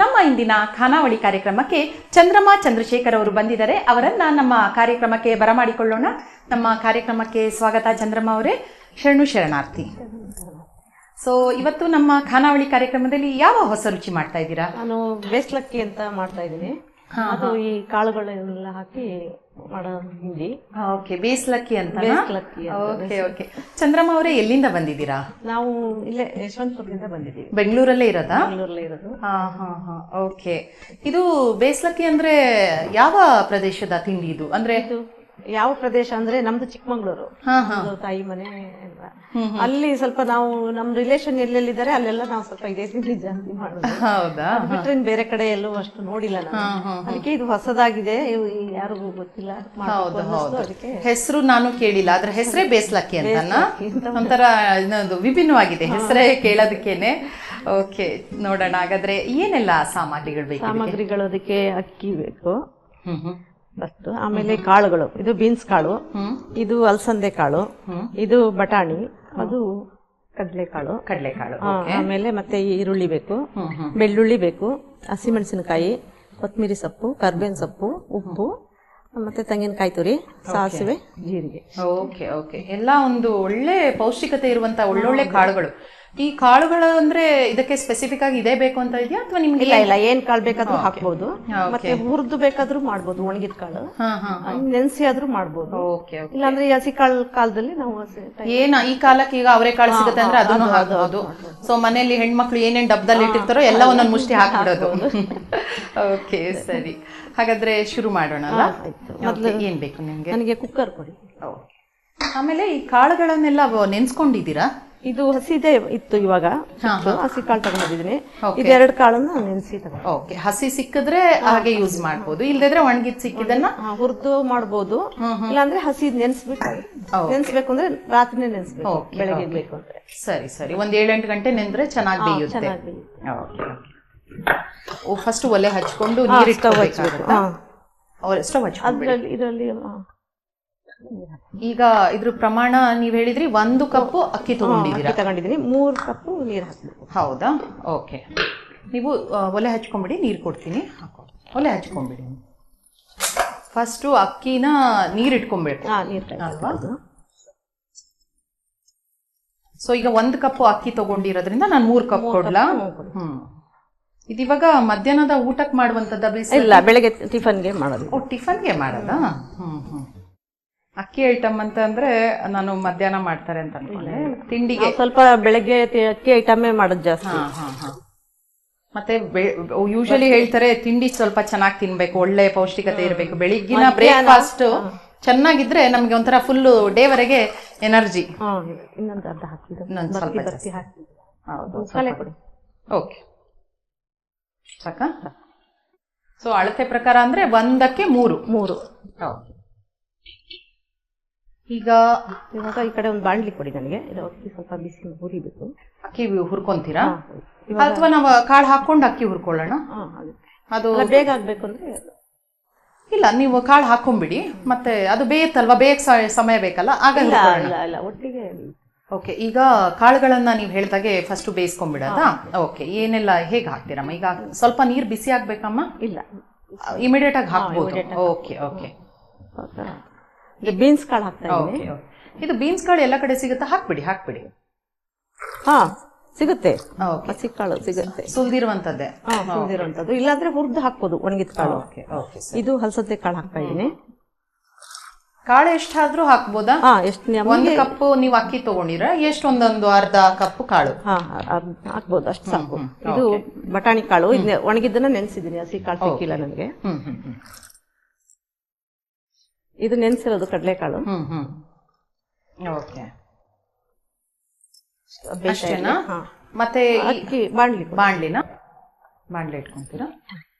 ನಮ್ಮ ಇಂದಿನ ಖಾನಾವಳಿ ಕಾರ್ಯಕ್ರಮಕ್ಕೆ ಚಂದ್ರಮ್ಮ ಚಂದ್ರಶೇಖರ್ ಅವರು ಬಂದಿದ್ದಾರೆ. ಅವರನ್ನ ನಮ್ಮ ಕಾರ್ಯಕ್ರಮಕ್ಕೆ ಬರಮಾಡಿಕೊಳ್ಳೋಣ. ನಮ್ಮ ಕಾರ್ಯಕ್ರಮಕ್ಕೆ ಸ್ವಾಗತ ಚಂದ್ರಮ್ಮ ಅವರೇ. ಶರಣಾರ್ಥಿ. ಸೊ ಇವತ್ತು ನಮ್ಮ ಖಾನಾವಳಿ ಕಾರ್ಯಕ್ರಮದಲ್ಲಿ ಯಾವ ಹೊಸ ರುಚಿ ಮಾಡ್ತಾ ಇದ್ದೀರಾ? ನಾನು ಬೇಸ್ಲಕ್ಕಿ ಅಂತ ಮಾಡ್ತಾ ಇದ್ದೀನಿ. ಅದು ಈ ಕಾಳುಗಳೆಲ್ಲ ಹಾಕಿ ಮಾಡೋ ಹಿಂಡಿ. ಓಕೆ, ಬೇಸ್ಲಕ್ಕಿ ಅಂತ. ಬೇಸ್ಲಕ್ಕಿ. Okay okay. ಚಂದ್ರಮ್ಮ ಅವರೇ, ಎಲ್ಲಿಂದ ಬಂದಿದ್ದೀರಾ? ನಾವು ಇಲ್ಲೇ ಯಶವಂತಪುರದಿಂದ ಬಂದಿದ್ದೀವಿ. ಬೆಂಗಳೂರಲ್ಲೇ ಇರೋದಾ? ಬೆಂಗಳೂರಲ್ಲೇ ಇರೋದು. ಓಕೆ. ಇದು ಬೇಸ್ಲಕ್ಕಿ ಅಂದ್ರೆ ಯಾವ ಪ್ರದೇಶದ ತಿಂಡಿ ಇದು? ಅಂದ್ರೆ ಇದು ಯಾವ ಪ್ರದೇಶ ಅಂದ್ರೆ ನಮ್ದು ಚಿಕ್ಕಮಂಗ್ಳೂರು, ತಾಯಿ ಮನೆ ಎಲ್ಲ. ಅಲ್ಲಿ ಸ್ವಲ್ಪ ನಾವು ನಮ್ ರಿಲೇಷನ್ ಎಲ್ಲೆಲ್ಲಿದ್ದಾರೆ ಅಲ್ಲೆಲ್ಲ ನಾವು ಸ್ವಲ್ಪ ಇದೇ ತಿಂಡಿ ಜಾಸ್ತಿ ಮಾಡೋದು. ಹೌದಾ? ಬಿಟ್ರೆ ಬೇರೆ ಕಡೆ ಎಲ್ಲೂ ಅಷ್ಟು ನೋಡಿಲ್ಲ ನಾನು. ಅದಕ್ಕೆ ಇದು ಹೊಸದಾಗಿದೆ, ಯಾರಿಗೂ ಗೊತ್ತಿಲ್ಲ. ಅದಕ್ಕೆ ಹೆಸರು ನಾನು ಕೇಳಿಲ್ಲ, ಅದ್ರ ಹೆಸರೇ ಬೇಸ್ಲಕ್ಕಿ ಅಂತ. ಒಂಥರ ಇನ್ನೊಂದು ವಿಭಿನ್ನವಾಗಿದೆ ಹೆಸರೇ ಕೇಳೋದಕ್ಕೇನೆ. ಓಕೆ, ನೋಡೋಣ ಹಾಗಾದ್ರೆ ಏನೆಲ್ಲ ಸಾಮಗ್ರಿಗಳು ಬೇಕು? ಸಾಮಗ್ರಿಗಳು ಅದಕ್ಕೆ ಅಕ್ಕಿ ಬೇಕು ಫಸ್ಟ್, ಆಮೇಲೆ ಕಾಳುಗಳು. ಇದು ಬೀನ್ಸ್ ಕಾಳು, ಇದು ಅಲಸಂದೆ ಕಾಳು, ಇದು ಬಟಾಣಿ, ಅದು ಕಡಲೆಕಾಳು. ಆಮೇಲೆ ಮತ್ತೆ ಈರುಳ್ಳಿ ಬೇಕು, ಬೆಳ್ಳುಳ್ಳಿ ಬೇಕು, ಹಸಿಮೆಣಸಿನಕಾಯಿ, ಕೊತ್ತಂಬರಿ ಸೊಪ್ಪು, ಕರ್ಬೇವಿನ ಸೊಪ್ಪು, ಉಪ್ಪು, ಮತ್ತೆ ತೆಂಗಿನಕಾಯಿ ತುರಿ, ಸಾಸಿವೆ, ಜೀರಿಗೆ. Okay okay. ಎಲ್ಲ ಒಂದು ಒಳ್ಳೆ ಪೌಷ್ಟಿಕತೆ ಇರುವಂತ ಒಳ್ಳೊಳ್ಳೆ ಕಾಳುಗಳು. ಈ ಕಾಳುಗಳು ಅಂದ್ರೆ ಇದಕ್ಕೆ ಸ್ಪೆಸಿಫಿಕ್ ಆಗಿ ಇದೇ ಬೇಕು ಅಂತ ಇದೆಯಾ ಅಥವಾ ನಿಮ್ಗೆ? ಇಲ್ಲ, ಏನ್ ಕಾಳು ಬೇಕಾದ್ರೂ ಹಾಕ್ಬೋದು. ಮತ್ತೆ ಹುರಿದು ಬೇಕಾದ್ರೂ ಮಾಡ್ಬೋದು, ಒಣಗಿದ ಕಾಳು ನೆನ್ಸಿ ಆದ್ರೂ ಮಾಡ್ಬೋದು. ಇಲ್ಲಾಂದ್ರೆ ಹಸಿ ಕಾಲದಲ್ಲಿ ನಾವು ಈ ಕಾಲಕ್ಕೆ ಈಗ ಅವರೇ ಕಾಳು ಸಿಗುತ್ತೆ ಅಂದ್ರೆ ಅದನ್ನು ಹಾಕ್ಬೋದು. ಸೊ ಮನೆಯಲ್ಲಿ ಹೆಣ್ಮಕ್ಳು ಏನೇನ್ ಡಬ್ಬದಲ್ಲಿ ಇಟ್ಟಿರ್ತಾರೋ ಎಲ್ಲ ಒಂದೊಂದು ಮುಷ್ಟಿ ಹಾಕ್ಬಿಡೋದು. ಓಕೆ, ಸರಿ. ಹಾಗಾದ್ರೆ ಶುರು ಮಾಡೋಣ. ಮೊದಲು ಏನ್ ಬೇಕು ನಿಮ್ಗೆ? ನನಗೆ ಕುಕ್ಕರ್ ಕೊಡಿ. ಆಮೇಲೆ ಈ ಕಾಳುಗಳನ್ನೆಲ್ಲ ನೆನ್ಸ್ಕೊಂಡಿದ್ದೀರಾ? ಇದು ಹಸಿದೇ ಇತ್ತು, ಇವಾಗ ಹಸಿ ಕಾಳು ತಗೊಂಡಿದ್ದೀನಿ. ಇದೆರಡು ಕಾಳನ್ನ ನೆನೆಸಿ ತಗೊಂಡು. ಓಕೆ, ಹಸಿ ಸಿಕ್ಕಿದ್ರೆ ಹಾಗೆ ಯೂಸ್ ಮಾಡ್ಬೋದು, ಇಲ್ದಿದ್ರೆ ಒಣಗಿದ್ ಸಿಕ್ಕಿದನ್ನ ಹುರಿದು ಮಾಡ್ಬೋದು. ಇಲ್ಲಾಂದ್ರೆ ಹಸಿ ನೆನ್ಸ್ಬೇಕು ಅಂದ್ರೆ ರಾತ್ರಿನೇ ನೆನ್ಸ್ಬೇಕು, ಬೆಳಗ್ಗೆ ಬೇಕು ಅಂದ್ರೆ. ಸರಿ ಸರಿ. ಒಂದ್ 7-8 ಗಂಟೆ ನೆಂದ್ರೆ ಚೆನ್ನಾಗಿ ಬೇಯುತ್ತೆ. ಫಸ್ಟ್ ಒಲೆ ಹಚ್ಕೊಂಡು ನೀರು ಸ್ಟವ್ ಹಚ್ಕೊಂಡು ಇದರಲ್ಲಿ ಈಗ ಇದ್ರ ಪ್ರಮಾಣ ನೀವ್ ಹೇಳಿದ್ರಿ 1 ಕಪ್ ಅಕ್ಕಿ ತಗೊಂಡಿದ್ದೀನಿ. 3 ಕಪ್ ನೀರು ಹಾಕ್ಬೇಕು. ಹೌದಾ? ಓಕೆ. ನೀವು ಒಲೆ ಹಚ್ಕೊಂಡ್ಬಿಡಿ, ನೀರು ಕೊಡ್ತೀನಿ. ಒಲೆ ಹಚ್ಕೊಂಡ್ಬಿಡಿ. ಫಸ್ಟ್ ಅಕ್ಕಿನ ನೀರ್ ಇಟ್ಕೊಂಡ್ಬೇಕು ಅಲ್ವಾ? ಸೊ ಈಗ 1 ಕಪ್ ಅಕ್ಕಿ ತಗೊಂಡಿರೋದ್ರಿಂದ ನಾನು 3 ಕಪ್ ಕೊಡ್ಲಾ? ಇದಿವಾಗ ಮಧ್ಯಾಹ್ನದ ಊಟಕ್ಕೆ ಮಾಡುವಂತದ್ದ? ಇಲ್ಲ, ಬೆಳಗ್ಗೆ ಟಿಫನ್ಗೆ ಮಾಡೋದು. ಟಿಫನ್ಗೆ ಮಾಡೋದಾ? ಅಕ್ಕಿ ಐಟಮ್ ಅಂತ ಅಂದ್ರೆ ನಾನು ಮಧ್ಯಾಹ್ನ ಮಾಡ್ತಾರೆ ಅಂತ ಅನ್ಕೊಂಡೆ. ತಿಂಡಿಗೆ ಸ್ವಲ್ಪ ಬೆಳಗ್ಗೆ ಅಕ್ಕಿ ಐಟಮೇ ಮಾಡೋದು ಜಾಸ್ತಿ. ಮತ್ತೆ ಯೂಶಲಿ ಹೇಳ್ತಾರೆ ತಿಂಡಿ ಸ್ವಲ್ಪ ಚೆನ್ನಾಗಿ ತಿನ್ಬೇಕು, ಒಳ್ಳೆ ಪೌಷ್ಟಿಕತೆ ಇರಬೇಕು. ಬೆಳಿಗ್ಗಿನ ಬ್ರೇಕ್ಫಾಸ್ಟ್ ಚೆನ್ನಾಗಿದ್ರೆ ನಮ್ಗೆ ಒಂಥರ ಫುಲ್ ಡೇ ವರೆಗೆ ಎನರ್ಜಿ. ಇನ್ನೊಂದು ಅರ್ಧ ಓಕೆ, ಸಾಕಾ? ಸೊ ಅಳತೆ ಪ್ರಕಾರ ಅಂದ್ರೆ 1ಕ್ಕೆ 3. ಈಗ ಈ ಕಡೆ ಒಂದು ಬಾಣ್ಲಿ ಕೊಡಿ ನನಗೆ. ಇದು ಅಕ್ಕಿ ಸ್ವಲ್ಪ ಬಿಸಿ ಹುರಿಬೇಕು. ಅಕ್ಕಿ ಹುರ್ಕೊಂತೀರಾ ಅಥವಾ ನಾವು ಕಾಳು ಹಾಕೊಂಡು ಅಕ್ಕಿ ಹುರ್ಕೊಳ್ಳೋಣ? ಅದು ಬೇಗ ಆಗ್ಬೇಕು ಅಂದ್ರೆ ಇಲ್ಲ, ನೀವು ಕಾಳು ಹಾಕೊಂಡ್ಬಿಡಿ, ಮತ್ತೆ ಅದು ಬೇಯುತ್ತಲ್ವಾ, ಬೇಗ ಸಮಯ ಬೇಕಲ್ಲ, ಆಗ ಒಟ್ಟಿಗೆ. ಓಕೆ, ಈಗ ಕಾಳುಗಳನ್ನ ನೀವು ಹೇಳ್ದಾಗೆ ಫಸ್ಟ್ ಬೇಯಿಸ್ಕೊಂಡ್ಬಿಡೋದ? ಓಕೆ, ಏನೆಲ್ಲ ಹೇಗೆ ಹಾಕ್ತೀರಮ್ಮ? ಈಗ ಸ್ವಲ್ಪ ನೀರು ಬಿಸಿ ಆಗ್ಬೇಕಮ್ಮ? ಇಲ್ಲ, ಇಮಿಡಿಯೇಟ್ ಆಗಿ ಹಾಕ್ಬೋದು. Okay okay. ಬೀನ್ಸ್ ಕಾಳು ಹಾಕ್ತಾ ಇದ್ದೀನಿ. ಇದು ಬೀನ್ಸ್ ಕಾಳು ಎಲ್ಲ ಕಡೆ ಸಿಗುತ್ತಾ? ಹಾಕ್ಬಿಡಿ. ಸಿಗುತ್ತೆ, ಹಸಿ ಕಾಳು ಸಿಗುತ್ತೆ, ಸುಲ್ದಿರುವಂತದ್ದೇ. ಇಲ್ಲಾಂದ್ರೆ ಹುರಿದು ಹಾಕ್ಬೋದು, ಒಣಗಿದ ಕಾಳು. ಇದು ಹಲಸಂದೆ ಕಾಳು ಹಾಕ್ತಾ ಇದ್ದೀನಿ. ಕಾಳು ಎಷ್ಟಾದ್ರೂ ಹಾಕ್ಬೋದಾ? ಎಷ್ಟು? 1 ಕಪ್ ನೀವು ಅಕ್ಕಿ ತಗೊಂಡಿರ ಎಷ್ಟು? ಒಂದೊಂದು ಅರ್ಧ ಕಪ್ ಕಾಳು ಹಾಕ್ಬೋದು, ಅಷ್ಟು ಸಾಕು. ಇದು ಬಟಾಣಿ ಕಾಳು, ಒಣಗಿದ್ದನ್ನ ನೆನ್ಸಿದ್ದೀನಿ, ಹಸಿ ಕಾಳು ಸಿಕ್ಕಿಲ್ಲ ನನಗೆ. ಇದು ನೆನ್ಸಿರೋದು ಕಡಲೆಕಾಳು. ಅಷ್ಟೇನಾ? ಮತ್ತೆ ಅಕ್ಕಿ ಬಾಣ್ಲಿನ ಇಟ್ಕೊಂತೀರಾ?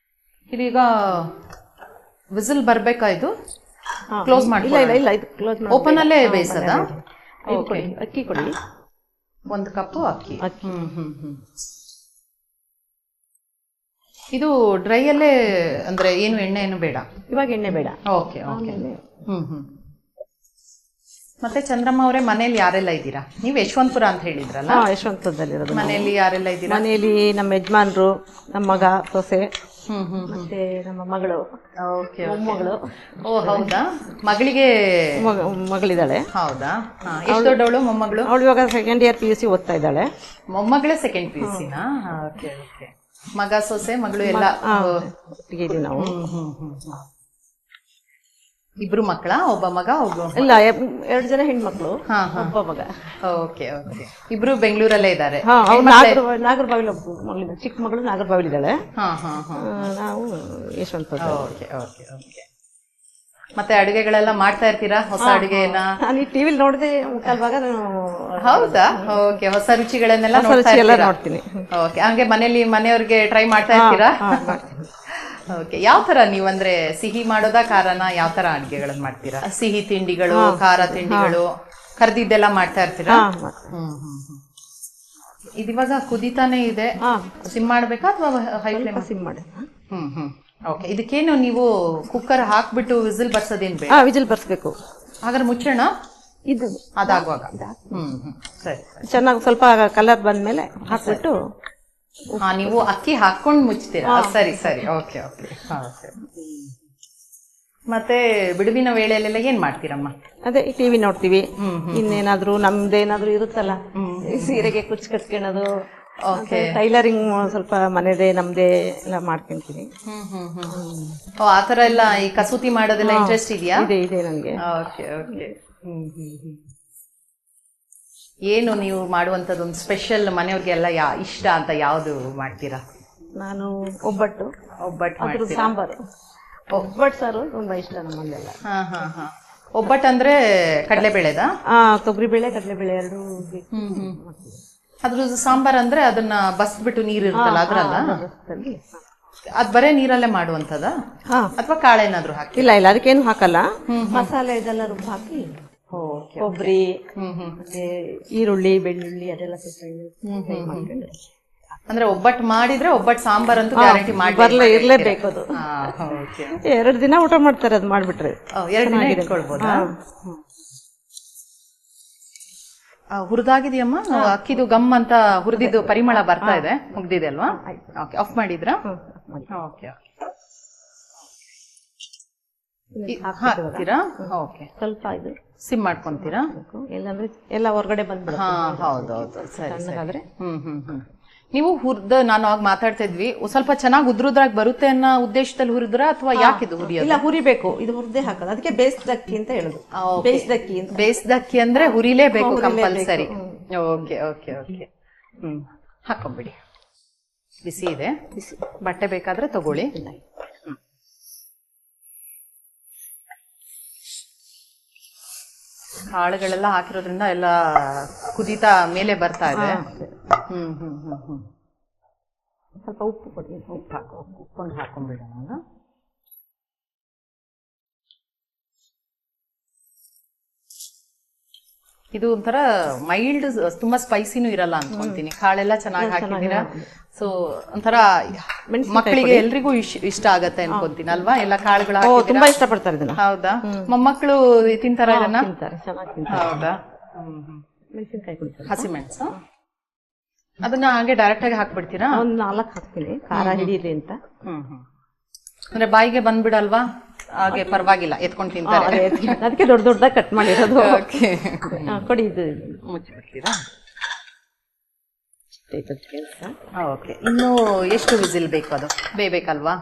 ಇದೀಗ ವಿಸಿಲ್ ಬರ್ಬೇಕಾ? ಇದು ಕ್ಲೋಸ್ ಮಾಡಿ? ಇಲ್ಲ, ಇದು ಕ್ಲೋಸ್ ಮಾಡಿ ಓಪನ್ ಅಲ್ಲೇ ಬೇಯಿಸದ? ಅಕ್ಕಿ ಕೊಡಿ. 1 ಕಪ್ ಅಕ್ಕಿ. ಇದು ಡ್ರೈ ಅಲ್ಲೇ ಅಂದ್ರೆ ಏನು ಎಣ್ಣೆ ಏನು ಬೇಡ? ಇವಾಗ ಎಣ್ಣೆ ಬೇಡ. Okay okay. ಮತ್ತೆ ಚಂದ್ರಮ್ಮ ಅವರೇ ಮನೇಲಿ ಯಾರೆಲ್ಲ ಇದ್ದೀರಾ? ನೀವು ಯಶವಂತಪುರ ಅಂತ ಹೇಳಿದ್ರಲ್ಲ, ಯಶವಂತಪುರದಲ್ಲಿರೋದು. ಮನೆಯಲ್ಲಿ ಯಾರೆಲ್ಲ ಇದ್ದೀರಾ? ಮನೆಯಲ್ಲಿ ನಮ್ಮ ಯಜಮಾನ್ರು, ನಮ್ಮ ಮಗ, ಸೊಸೆ, ಮತ್ತೆ ನಮ್ಮ ಮಗಳು, ಮೊಮ್ಮಗಳು. ಓ ಹೌದಾ, ಮಗಳಿಗೆ ಮಗಳಿದ್ದಾಳೆ. ಹೌದಾ, ಎಷ್ಟು ದೊಡ್ಡವಳು ಮೊಮ್ಮಗಳು? ಅವಳು ಇವಾಗ ಸೆಕೆಂಡ್ ಇಯರ್ PUC ಓದ್ತಾ ಇದ್ದಾಳೆ. ಮೊಮ್ಮಗಳೇ ಸೆಕೆಂಡ್ PUC ನಾ? Okay okay. ಮಗ ಸೊಸೆ ಮಗಳು ಎಲ್ಲ ಒಟ್ಟಿಗೆ ಇದೀವಿ ನಾವು. ಇಬ್ರು ಮಕ್ಕಳ? ಒಬ್ಬ ಮಗ ಒಬ್ಬ? ಇಲ್ಲ, 2 ಜನ ಹೆಣ್ಮಕ್ಳು, ಒಬ್ಬ ಮಗ. Okay okay. ಇಬ್ರು ಬೆಂಗಳೂರಲ್ಲೇ ಇದ್ದಾರೆ? ನಾಗರಬಾವಿಲಿ ಒಬ್ಬ ಮಗಳಿದ್ದಾಳೆ, ಚಿಕ್ಕ ಮಗಳು ನಾಗರಬಾವಿಲಿದ್ದಾಳೆ. ನಾವು ಯಶವಂತಪುರ. Okay okay okay. ಮತ್ತೆ ಅಡುಗೆಗಳೆಲ್ಲ ಮಾಡ್ತಾ ಇರ್ತೀರಾ? ಹೊಸ ಅಡುಗೆನ ನಾನು ಟಿವಿಲಿ ನೋಡಿದೆ ಮುಕ್ಕಾಲ್ ಭಾಗ. ಹೌದಾ? ಓಕೆ. ಹೊಸ ರುಚಿಗಳನ್ನೆಲ್ಲ ನೋಡ್ತೀನಿ. ಓಕೆ. ಹಂಗೆ ಮನೇಲಿ ಮನೆಯವ್ರಿಗೆ ಟ್ರೈ ಮಾಡ್ತಾ ಇರ್ತೀರಾ? ಓಕೆ. ಯಾವ ತರ ನೀವು ಅಂದ್ರೆ ಸಿಹಿ ಮಾಡೋದಾ ಖಾರನ? ಯಾವ ತರ ಅಡುಗೆಗಳನ್ನ ಮಾಡ್ತೀರಾ? ಸಿಹಿ ತಿಂಡಿಗಳು, ಖಾರ ತಿಂಡಿಗಳು, ಕರ್ದಿದ್ದೆಲ್ಲ ಮಾಡ್ತಾ ಇರ್ತೀರಾ? ಇದಿವಾಗ ಕುದಿತಾನೆ ಇದೆ, ಸಿಮ್ ಮಾಡ್ಬೇಕಾ ಅಥವಾ ಹೈ ಫ್ಲೇಮ್? ಸಿಮ್ ಮಾಡಿ. ಓಕೆ. ಇದಕ್ಕೇನು ನೀವು ಕುಕ್ಕರ್ ಹಾಕ್ಬಿಟ್ಟು ವಿಸಿಲ್ ಬರ್ಸೋದೇನು ಬೇಡ? ವಿಜಿಲ್ ಬರ್ಸ್ಬೇಕು. ಹಾಗಾದ್ರೆ ಮುಚ್ಚೋಣ ಇದು ಅದಾಗುವಾಗ. ಸರಿ. ಚೆನ್ನಾಗಿ ಸ್ವಲ್ಪ ಕಲರ್ ಬಂದ್ಮೇಲೆ ಹಾಕ್ಬಿಟ್ಟು. ನೀವು ಅಕ್ಕಿ ಹಾಕೊಂಡು ಮುಚ್ತೀರಾ? ಸರಿ ಸರಿ. Okay okay. ಮತ್ತೆ ಬಿಡುವಿನ ವೇಳೆಯಲ್ಲೆಲ್ಲ ಏನ್ ಮಾಡ್ತೀರಮ್ಮ? ಅದೇ ಟಿವಿ ನೋಡ್ತೀವಿ. ಇನ್ನೇನಾದ್ರೂ ನಮ್ದೇನಾದ್ರೂ ಇರುತ್ತಲ್ಲ, ಸೀರೆಗೆ ಕುಚ್ಚು ಕಟ್ಕೊಳ್ಳೋದು, ಟೈಲರಿಂಗ್ ಸ್ವಲ್ಪ ಮನೆದೇ ನಮ್ದೇ ಎಲ್ಲ ಮಾಡ್ಕೊಂತೀನಿ. ಆತರ ಎಲ್ಲ ಈ ಕಸೂತಿ ಮಾಡೋದೆಲ್ಲ ಇಂಟ್ರೆಸ್ಟ್ ಇದೆಯಾ? ಇದೆ ನನಗೆ. Okay okay. ಏನು ನೀವು ಮಾಡುವಂಥದ್ದು ಒಂದು ಸ್ಪೆಷಲ್ ಮನೆಯವ್ರಿಗೆಲ್ಲ ಇಷ್ಟ ಅಂತ ಯಾವುದು ಮಾಡ್ತೀರಾ? ನಾನು ಒಬ್ಬಟ್ಟು ಮಾಡ್ತೀರಾ? ಸಾಂಬಾರು, ಒಬ್ಬಟ್ಟು ಸಾರು ತುಂಬಾ ಇಷ್ಟ ನಮ್ಮಲ್ಲೆಲ್ಲ. ಒಬ್ಬಟ್ಟು ಅಂದ್ರೆ ಕಡಲೆಬೇಳೆದ? ತೊಗರಿಬೇಳೆ ಕಡಲೆಬೇಳೆ ಎರಡು. ಅದ್ರದ್ದು ಸಾಂಬಾರ್ ಅಂದ್ರೆ ಅದನ್ನ ಬಸ್ಬಿಟ್ಟು ನೀರು ಇರುತ್ತಲ್ಲ ಅದ್ರಲ್ಲ? ಅದ್ ಬರೇ ನೀರಲ್ಲೇ ಮಾಡುವಂತದ ಅಥವಾ ಕಾಳೇನಾದ್ರು ಹಾಕಿ? ಇಲ್ಲ ಇಲ್ಲ, ಅದಕ್ಕೇನು ಹಾಕಲ್ಲ. ಮಸಾಲೆ ಇದೆಲ್ಲ ರುಬ್ಬ ಹಾಕಿ, ಕೊಬ್ಬರಿ ಮತ್ತೆ ಈರುಳ್ಳಿ ಬೆಳ್ಳುಳ್ಳಿ ಅದೆಲ್ಲ ಅಂದ್ರೆ ಒಬ್ಬಟ್ಟು ಮಾಡಿದ್ರೆ ಒಬ್ಬಟ್ಟು ಸಾಂಬಾರ್ ಅಂತೂ ಗ್ಯಾರಂಟಿ ಇರ್ಲೇಬೇಕು. ಅದು 2 ದಿನ ಊಟ ಮಾಡ್ತಾರೆ ಅದು ಮಾಡ್ಬಿಟ್ರೆ. 2 ದಿನ ಇಟ್ಕೊಳ್ಬೋದಾ? ಹುರಿದಾಗಿದೆಯಮ್ಮ ಅಕ್ಕಿದು ಗಮ್ ಅಂತ ಹುರಿದಿದ್ದು ಪರಿಮಳ ಬರ್ತಾ ಇದೆ, ಮುಗ್ದಿದೆ ಅಲ್ವಾ? ಓಕೆ. ಆಫ್ ಮಾಡಿದ್ರಾ? ಓಕೆ. ಹಾಕ್ತೀರಾ? ಓಕೆ. ಸ್ವಲ್ಪ ಇದು ಸಿಮ್ ಮಾಡ್ಕೊಂತೀರಾ? ಇಲ್ಲಾಂದ್ರೆ ಎಲ್ಲ ಹೊರಗಡೆ ಬಂದ್ಬಿಡುತ್ತೆ. ಹೌದೌದು. ಸರಿ. ನೀವು ನಾನು ಆಗ ಮಾತಾಡ್ತಾ ಇದ್ವಿ, ಸ್ವಲ್ಪ ಚೆನ್ನಾಗಿ ಉದ್ರುದ್ರಾಗ ಬರುತ್ತೆ ಅನ್ನೋ ಉದ್ದೇಶದಲ್ಲಿ ಹುರಿದ್ರ ಅಥವಾ ಯಾಕಿದು ಹುರಿಯೋದು? ಇಲ್ಲ, ಹುರಿಬೇಕು. ಇದು ಹುರಿದೇ ಹಾಕೋದು, ಅದಕ್ಕೆ ಬೇಯಿಸಿದಕ್ಕಿ ಅಂತ ಹೇಳುದು. ಬೇಯಿಸಿದಕ್ಕಿ ಅಂದ್ರೆ ಹುರಿಲೇಬೇಕು ಕಂಪಲ್ಸರಿ. Okay okay okay. ಹಾಕೊಂಬಿಡಿ. ಬಿಸಿ ಇದೆ. ಬಟ್ಟೆ ಬೇಕಾದ್ರೆ ತಗೊಳ್ಳಿ. ಕಾಳುಗಳೆಲ್ಲ ಹಾಕಿರೋದ್ರಿಂದ ಎಲ್ಲ ಕುದೀತಾ ಮೇಲೆ ಬರ್ತಾ ಇದೆ. ಸ್ವಲ್ಪ ಉಪ್ಪು ಕೊಡಿ. ಉಪ್ಪನ್ನು ಹಾಕೊಂಡ್ಬಿಡೋಣ. ಇದು ಒಂಥರ ಮೈಲ್ಡ್, ತುಂಬಾ ಸ್ಪೈಸಿನೂ ಇರಲ್ಲ ಅನ್ಕೊಂತೀನಿ. ಕಾಳೆಲ್ಲ ಚೆನ್ನಾಗಿ ಹಾಕಿದ್ದೀರಾ, ಸೊ ಒಂಥರ ಮಕ್ಕಳಿಗೆ ಎಲ್ರಿಗೂ ಇಷ್ಟ ಆಗತ್ತೆ ಅನ್ಕೊಂತೀನಿ ಅಲ್ವಾ? ಎಲ್ಲ ಕಾಳುಗಳು ತುಂಬಾ ಇಷ್ಟಪಡ್ತಾರೆ ಇದನ್ನ. ಹೌದಾ? ಮೊಮ್ಮಕ್ಕಳು ತಿಂತಾರ ಇದನ್ನ? ಹೌದಾ? ಮೆಣಸಿನ್ಕಾಯಿ ಕುಡಿತಾರೆ. ಹಸಿಮೆಣಸು ಅದನ್ನ ಹಾಗೆ ಡೈರೆಕ್ಟ್ ಆಗಿ ಹಾಕ್ಬಿಡ್ತೀರಾ? ಒಂದು 4 ಹಾಕ್ತೀನಿ, ಖಾರ ಹಿಡೀಲಿ ಅಂತ. ಅಂದ್ರೆ ಬಾಯಿಗೆ ಬಂದ್ಬಿಡಲ್ವಾ? ಹಾಗೆ ಪರವಾಗಿಲ್ಲ, ಎತ್ಕೊಂಡು ತಿಂತಾರೆ. ಅದಕ್ಕೆ ದೊಡ್ಡ ದೊಡ್ಡದಾಗಿ ಕಟ್ ಮಾಡಿರೋದು. ಕೊಡಿ, ಇದು ಮುಚ್ಚಿಬಿಡ್ತೀರಾ? ಓಕೆ. ಇನ್ನು ಎಷ್ಟು ವಿಸಿಲ್ ಬೇಕು? ಅದು ಬೇಯ್ಬೇಕಲ್ವಾ?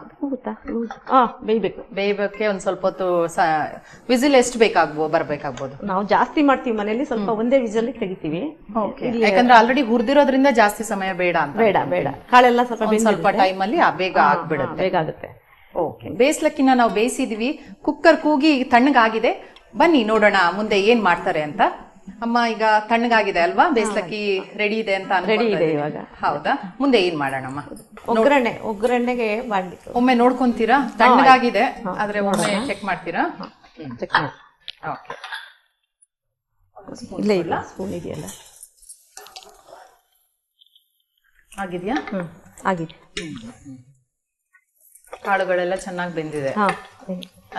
ಬೇಯ್ಬೇಕೆ ಒಂದ್ ಸ್ವಲ್ಪ ಹೊತ್ತು. ವಿಸಿಲ್ ಎಷ್ಟು ಬರ್ಬೇಕಾಗ್ಬೋದು? ನಾವು ಜಾಸ್ತಿ ಮಾಡ್ತೀವಿ ಮನೇಲಿ, ಸ್ವಲ್ಪ ಒಂದೇ ವಿಸಿಲ್ ತೆಗಿತೀವಿ. ಯಾಕಂದ್ರೆ ಆಲ್ರೆಡಿ ಹುರಿದಿರೋದ್ರಿಂದ ಜಾಸ್ತಿ ಸಮಯ ಬೇಡ ಅಂತ. ಬೇಡ ಕಾಳೆಲ್ಲ ಸ್ವಲ್ಪ ಟೈಮ್ ಅಲ್ಲಿ ಬೇಗ ಆಗ್ಬಿಡುತ್ತೆ. ಬೇಗ ಆಗುತ್ತೆ. ಓಕೆ. ಬೇಯಿಸ್ಲಕ್ಕಿನ್ನ ನಾವು ಬೇಯಿಸಿದ್ವಿ, ಕುಕ್ಕರ್ ಕೂಗಿ ತಣ್ಣಗಾಗಿದೆ. ಬನ್ನಿ ನೋಡೋಣ ಮುಂದೆ ಏನ್ ಮಾಡ್ತಾರೆ ಅಂತ. ಅಮ್ಮ ಈಗ ತಣ್ಣಗಾಗಿದೆ ಅಲ್ವಾ? ಬೇಯಿಸ್ಲಕ್ಕಿ ರೆಡಿ ಇದೆ ಅಂತ? ರೆಡಿ ಇದೆ ಇವಾಗ. ಹೌದಾ? ಮುಂದೆ ಏನ್ ಮಾಡೋಣಮ್ಮ? ಒಗ್ಗರಣೆಗೆ ಬಾಂಡಿ ಒಮ್ಮೆ ನೋಡ್ಕೊಂತೀರಾ? ತಣ್ಣಗಾಗಿದೆ ಆದ್ರೆ ಒಮ್ಮೆ ಚೆಕ್ ಮಾಡ್ತೀರಾ? ಚೆಕ್ ಮಾಡಿ. ಓಕೆ. ಇಲ್ಲ ಸ್ಪೂನ್ ಇದೆಯಲ್ಲ. ಆಗಿದೆಯಾ? ಆಗಿದೆ. ಕಾಳುಗಳೆಲ್ಲ ಚೆನ್ನಾಗಿ ಬೆಂದಿದೆ.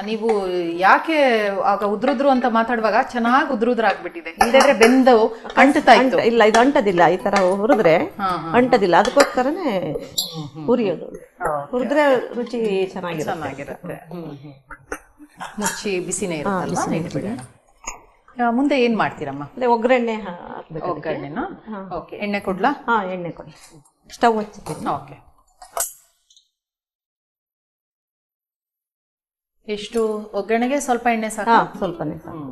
ನೀವು ಯಾಕೆ ಆಗ ಉದ್ರುದ್ರು ಅಂತ ಮಾತಾಡುವಾಗ ಚೆನ್ನಾಗಿ ಉದ್ರುದ್ರಾಗ್ಬಿಟ್ಟಿದೆ, ಇಲ್ಲದ್ರೆ ಬೆಂದು ಅಂಟುತ್ತಾ ಇತ್ತು. ಇಲ್ಲ, ಇದು ಅಂಟದಿಲ್ಲ. ಈ ತರ ಹುರಿದ್ರೆ ಅಂಟದಿಲ್ಲ, ಅದಕ್ಕೋಸ್ಕರನೇ ಹುರಿಯೋದು. ಹುರಿದ್ರೆ ರುಚಿ ಚೆನ್ನಾಗಿರುತ್ತೆ. ಮುಚ್ಚಿ ಬಿಸಿನೇ ಇರುತ್ತಲ್ವಾ. ಮುಂದೆ ಏನ್ ಮಾಡ್ತೀರಮ್ಮ? ಅದೇ ಒಗ್ಗರಣೆ ಹಾಕ್ಬೇಕು. ಒಗ್ಗರಣೆನಾ? ಓಕೆ. ಎಣ್ಣೆ ಕೊಡ್ಲಾ? ಎಣ್ಣೆ ಕೊಡಿ. ಸ್ಟವ್ ಹಚ್ಚಿದ್ದೀನಿ. ಓಕೆ. ಎಷ್ಟು ಒಗ್ಗರಣೆಗೆ? ಸ್ವಲ್ಪ ಎಣ್ಣೆ ಸಾಕು? ಸ್ವಲ್ಪನೇ ಸಾಕು.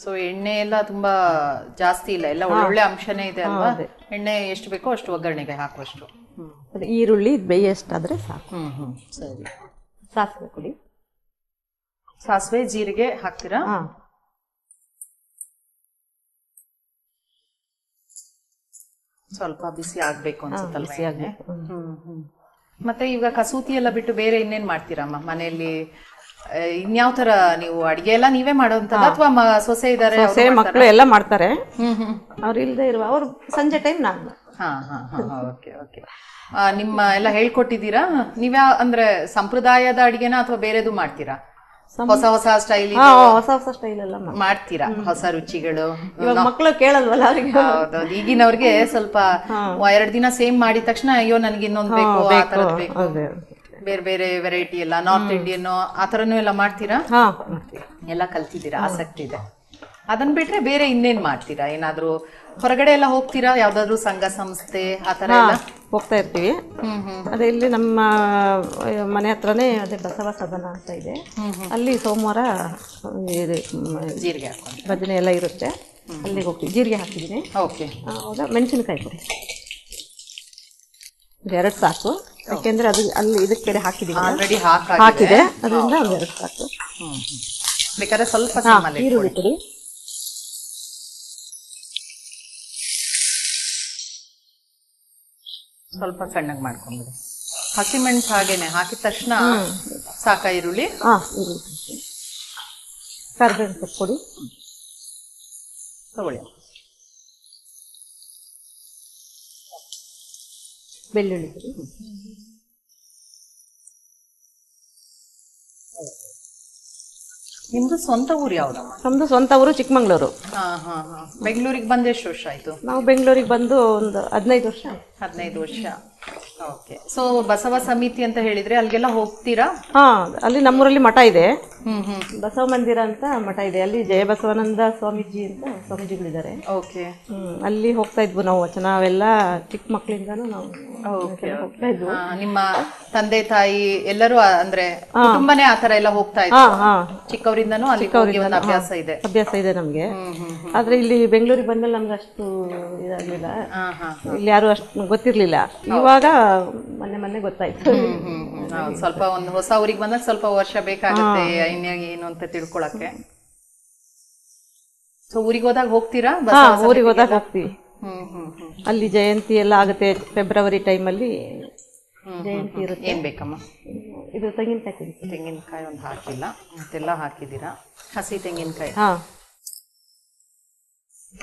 ಸೊ ಎಣ್ಣೆ ಎಲ್ಲ ತುಂಬಾ ಜಾಸ್ತಿ ಇಲ್ಲ, ಎಲ್ಲ ಒಳ್ಳೊಳ್ಳೆ ಅಂಶನೇ ಇದೆ ಅಲ್ವಾ? ಎಣ್ಣೆ ಎಷ್ಟು ಬೇಕೋ ಅಷ್ಟು ಒಗ್ಗರಣೆಗೆ ಹಾಕುವಷ್ಟು. ಈರುಳ್ಳಿ ಬೇಯಷ್ಟಾದ್ರೆ ಸಾಕು. ಸರಿ. ಸಾಸಿವೆ ಕೊಡಿ. ಸಾಸಿವೆ ಜೀರಿಗೆ ಹಾಕ್ತೀರಾ? ಸ್ವಲ್ಪ ಬಿಸಿ ಆಗ್ಬೇಕು ಅನ್ಸುತ್ತಲ್ವಾ? ಮತ್ತೆ ಈಗ ಕಸೂತಿ ಎಲ್ಲ ಬಿಟ್ಟು ಬೇರೆ ಇನ್ನೇನ್ ಮಾಡ್ತೀರಮ್ಮ ಮನೆಯಲ್ಲಿ? ಇನ್ಯಾವ ತರ ನೀವು ಅಡಿಗೆ ಎಲ್ಲ ನೀವೇ ಮಾಡೋಂಥದ್ದು ಅಥವಾ ಸೊಸೆ ಇದಾರೆ? ಮಕ್ಕಳು ಎಲ್ಲ ಮಾಡ್ತಾರೆ. ಅವ್ರು ಇಲ್ದೇ ಇರುವ ಅವ್ರು ಸಂಜೆ ಟೈಮ್ ನಾನು. Okay okay. ನಿಮ್ಮ ಎಲ್ಲ ಹೇಳ್ಕೊಟ್ಟಿದ್ದೀರಾ? ನೀವ್ಯಾ ಅಂದ್ರೆ ಸಂಪ್ರದಾಯದ ಅಡಿಗೆನ ಅಥವಾ ಬೇರೆದು ಮಾಡ್ತೀರಾ? ಹೊಸ ಹೊಸ ಸ್ಟೈಲ್ ಹೊಸ ಹೊಸ ಸ್ಟೈಲ್ ಎಲ್ಲ ಮಾಡ್ತೀರಾ? ಹೊಸ ರುಚಿಗಳು ಇವಾಗ ಮಕ್ಕಳು ಕೇಳಲ್ವಲ್ಲ ಅವ್ರಿಗೆ. ಹೌದೌದು, ಈಗಿನವ್ರಿಗೆ ಸ್ವಲ್ಪ 2 ದಿನ ಸೇಮ್ ಮಾಡಿದ ತಕ್ಷಣ ಅಯ್ಯೋ ನನ್ಗೆ ಇನ್ನೊಂದ್ ಬೇಕು, ಆ ತರದ್ ಬೇಕು. ಬೇರೆ ಬೇರೆ ವೆರೈಟಿ ಎಲ್ಲ ನಾರ್ತ್ ಇಂಡಿಯನ್ ಆ ತರನು ಎಲ್ಲ ಮಾಡ್ತೀರಾ? ಎಲ್ಲ ಕಲ್ತಿದ್ದೀರಾ? ಆಸಕ್ತಿ ಇದೆ. ಅದನ್ನ ಬಿಟ್ರೆ ಬೇರೆ ಇನ್ನೇನ್ ಮಾಡ್ತೀರಾ? ಏನಾದ್ರು ಹೊರಗಡೆ ಎಲ್ಲ ಹೋಗ್ತೀರಾ? ಯಾವ್ದಾದ್ರು ಸಂಘ ಸಂಸ್ಥೆ ಆ ತರ ಎಲ್ಲ ಹೋಗ್ತಾ ಇರ್ತೀವಿ. ಅದೇ ಇಲ್ಲಿ ನಮ್ಮ ಮನೆ ಹತ್ರನೇ ಅದೇ ಬಸವ ಸದನ ಅಂತ ಇದೆ. ಅಲ್ಲಿ ಸೋಮವಾರ ಜೀರಿಗೆ ಹಾಕೊಂಡು ಭಜನೆ ಎಲ್ಲ ಇರುತ್ತೆ. ಅಲ್ಲಿಗೆ ಹೋಗ್ತೀವಿ. ಜೀರಿಗೆ ಹಾಕಿದ್ದೀನಿ. ಓಕೆ. ಹೌದಾ? ಮೆಣಸಿನಕಾಯಿ ಕೊಡಿ. 2 ಸಾಕು, ಯಾಕೆಂದ್ರೆ ಅದು ಅಲ್ಲಿ ಇದಕ್ಕೆ ಬೇರೆ ಹಾಕಿದೀವಿ, ಆಲ್ರೆಡಿ ಹಾಕಿದೆ, ಅದರಿಂದ 2 ಸಾಕು. ಬೇಕಾದ್ರೆ ಸ್ವಲ್ಪ ಈರುಳ್ಳಿ ಕೊಡಿ. ಸ್ವಲ್ಪ ಸಣ್ಣಗೆ ಮಾಡ್ಕೊಂಡ್ಬಿಡಿ. ಹಸಿಮೆಣಸು ಹಾಗೇನೆ ಹಾಕಿದ ತಕ್ಷಣ ಸಾಕ ಈರುಳ್ಳಿ? ಈರುಳ್ಳಿ. ಕರಿಬೇವು ಸೊಪ್ಪು ಕೊಡಿ. ತಗೊಳ್ಳಿ. ಬೆಳ್ಳುಳ್ಳಿ ಕೊಡಿ. ನಿಮ್ದು ಸ್ವಂತ ಊರು ಯಾವ್ದಮ್ಮ? ನಮ್ದು ಸ್ವಂತ ಊರು ಚಿಕ್ಕಮಂಗ್ಳೂರು. ಬೆಂಗಳೂರಿಗೆ ಬಂದು ಎಷ್ಟು ವರ್ಷ ಆಯ್ತು? ನಾವು ಬೆಂಗಳೂರಿಗೆ ಬಂದು ಒಂದು 15 ವರ್ಷ. 15 ವರ್ಷ. ಓಕೆ. ಸೊ ಬಸವ ಸಮಿತಿ ಅಂತ ಹೇಳಿದ್ರೆ ಅಲ್ಲಿಗೆಲ್ಲ ಹೋಗ್ತೀರಾ? ಅಲ್ಲಿ ನಮ್ಮೂರಲ್ಲಿ ಮಠ ಇದೆ. ಬಸವ ಮಂದಿರ ಅಂತ ಮಠ ಇದೆ. ಅಲ್ಲಿ ಜಯ ಬಸವಾನಂದ ಸ್ವಾಮೀಜಿ ಅಂತ ಸ್ವಾಮೀಜಿಗಳಿದ್ದಾರೆ. ಓಕೆ. ಅಲ್ಲಿ ಹೋಗ್ತಾ ಇದ್ವು ನಾವು ವಚನ ಅವೆಲ್ಲ ಚಿಕ್ಕ ಮಕ್ಕಳಿಂದಾನು ನಾವು ಹೋಗ್ತಾ ಇದ್ವು. ನಿಮ್ಮ ತಂದೆ ತಾಯಿ ಎಲ್ಲರೂ ಅಂದ್ರೆ ಕುಟುಂಬನೇ ಆತರ ಎಲ್ಲ ಹೋಗ್ತಾ ಇದ್ರು? ಚಿಕ್ಕವರಿಂದನೂ ಅಲ್ಲಿ ಒಂದು ಅಭ್ಯಾಸ ಇದೆ ನಮ್ಗೆ. ಆದ್ರೆ ಇಲ್ಲಿ ಬೆಂಗಳೂರಿಗೆ ಬಂದ್ಮೇಲೆ ನಮ್ಗೆ ಅಷ್ಟು ಇದಾಗ್ಲಿಲ್ಲ. ಇಲ್ಲಿ ಯಾರು ಅಷ್ಟು ಗೊತ್ತಿರ್ಲಿಲ್ಲ. ಇವಾಗ ಮೊನ್ನೆ ಗೊತ್ತಾಯ್ತು. ಸ್ವಲ್ಪ ಒಂದು ಹೊಸ ಊರಿಗೆ ಬಂದಾಗ ಸ್ವಲ್ಪ ವರ್ಷ ಬೇಕಾಗುತ್ತೆ ಏನು ಅಂತ ತಿಳ್ಕೊಳಕ್ಕೆ. ಸೊ ಊರಿಗೆ ಹೋದಾಗ ಹೋಗ್ತೀರಾ? ಊರಿಗೆ ಹೋದಾಗ ಹೋಗ್ತೀವಿ. ಅಲ್ಲಿ ಜಯಂತಿ ಎಲ್ಲ ಆಗುತ್ತೆ. ಫೆಬ್ರವರಿ ಟೈಮಲ್ಲಿ ಜಯಂತಿ ಇರುತ್ತೆ. ಏನ್ ಬೇಕಮ್ಮ? ಇದು ತೆಂಗಿನಕಾಯಿ. ತೆಂಗಿನಕಾಯಿ ಒಂದು ಹಾಕಿಲ್ಲ, ಮತ್ತೆಲ್ಲ ಹಾಕಿದ್ದೀರಾ. ಹಸಿ ತೆಂಗಿನಕಾಯಿ.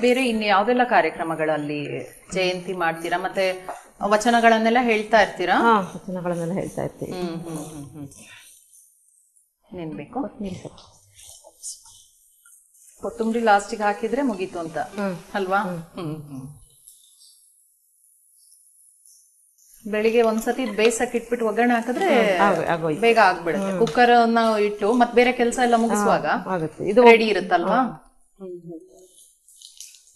ಬೇರೆ ಇನ್ನು ಯಾವ್ದೆಲ್ಲ ಕಾರ್ಯಕ್ರಮಗಳಲ್ಲಿ ಜಯಂತಿ ಮಾಡ್ತೀರಾ? ಮತ್ತೆ ವಚನಗಳನ್ನೆಲ್ಲ ಹೇಳ್ತಾ ಇರ್ತೀರಾ? ವಚನಗಳನ್ನೆಲ್ಲ ಹೇಳ್ತಾ ಇರ್ತೀವಿ. ಏನ್ ಬೇಕು? ಕೊತ್ತಂಬರಿ ಲಾಸ್ಟಿಗೆ ಹಾಕಿದ್ರೆ ಮುಗೀತು ಅಂತ ಅಲ್ವಾ? ಬೆಳಿಗ್ಗೆ ಒಂದ್ಸತಿ ಬೇಯಿಸಕ್ ಇಟ್ಬಿಟ್ಟು ಒಗ್ಗರಣೆ ಹಾಕಿದ್ರೆ ಬೇಗ ಆಗ್ಬಿಡುತ್ತೆ. ಕುಕ್ಕರ್ ಇಟ್ಟು ಮತ್ತೆ ಬೇರೆ ಕೆಲಸ ಎಲ್ಲ ಮುಗಿಸುವಾಗ ಇದು ರೆಡಿ ಇರುತ್ತಲ್ವಾ?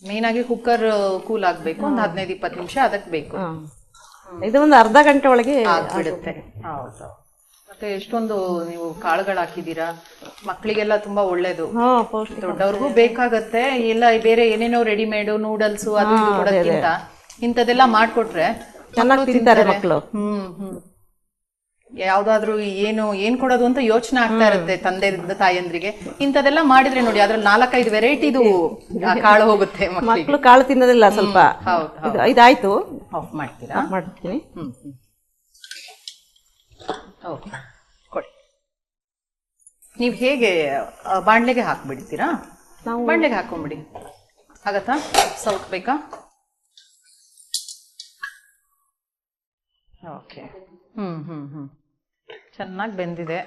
ಮೇನ್ ಆಗಿ ಕುಕ್ಕರ್ ಕೂಲ್ ಆಗ್ಬೇಕು. ಒಂದು 15-20 ನಿಮಿಷ ಅದಕ್ಕೆ ಬೇಕು. ಇದು ಒಂದು ಅರ್ಧ ಗಂಟೆ ಒಳಗೆ ಆಗ್ಬಿಡುತ್ತೆ. ಹೌದು. ಮತ್ತೆ ಎಷ್ಟೊಂದು ನೀವು ಕಾಳುಗಳು ಹಾಕಿದೀರಾ, ಮಕ್ಕಳಿಗೆಲ್ಲ ತುಂಬಾ ಒಳ್ಳೇದು. ದೊಡ್ಡವ್ರಿಗೂ ಬೇಕಾಗತ್ತೆ. ಎಲ್ಲ ಬೇರೆ ಏನೇನೋ ರೆಡಿಮೇಡ್ ನೂಡಲ್ಸ್ ಅದು ಇದು ಕೊಡೋದ್ಕಿಂತ ಇಂಥದೆಲ್ಲ ಮಾಡ್ಕೊಟ್ರೆ ಚೆನ್ನಾಗಿ ತಿಂತಾರೆ ಮಕ್ಕಳು. ಯಾವ್ದಾದ್ರು ಏನ್ ಕೊಡೋದು ಅಂತ ಯೋಚನೆ ಆಗ್ತಾ ಇರುತ್ತೆ ತಂದೆ ತಾಯಂದ್ರಿಗೆ. ಇಂಥದೆಲ್ಲ ಮಾಡಿದ್ರೆ ನೋಡಿ, ಅದ್ರಲ್ಲಿ 4-5 ವೆರೈಟಿದು ಕಾಳು ಹೋಗುತ್ತೆ. ಮಕ್ಕಳು ಕಾಳು ತಿನ್ನೋದಿಲ್ಲ ಸ್ವಲ್ಪ. ಇದಾಯ್ತು, ಆಫ್ ಮಾಡ್ತೀರಾ? ಮಾಡ್ತೀನಿ. ಕೊಡಿ. ನೀವ್ ಹೇಗೆ ಬಾಣ್ಲೆಗೆ ಹಾಕ್ಬಿಡ್ತೀರಾ? ಬಾಣ್ಲೆಗೆ ಹಾಕೊಂಡ್ಬಿಡಿ. ಆಗತ್ತಾ? ಸೌಟ್ ಬೇಕಾ? ಓಕೆ. ಚೆನ್ನಾಗಿ ಬೆಂದಿದೆ,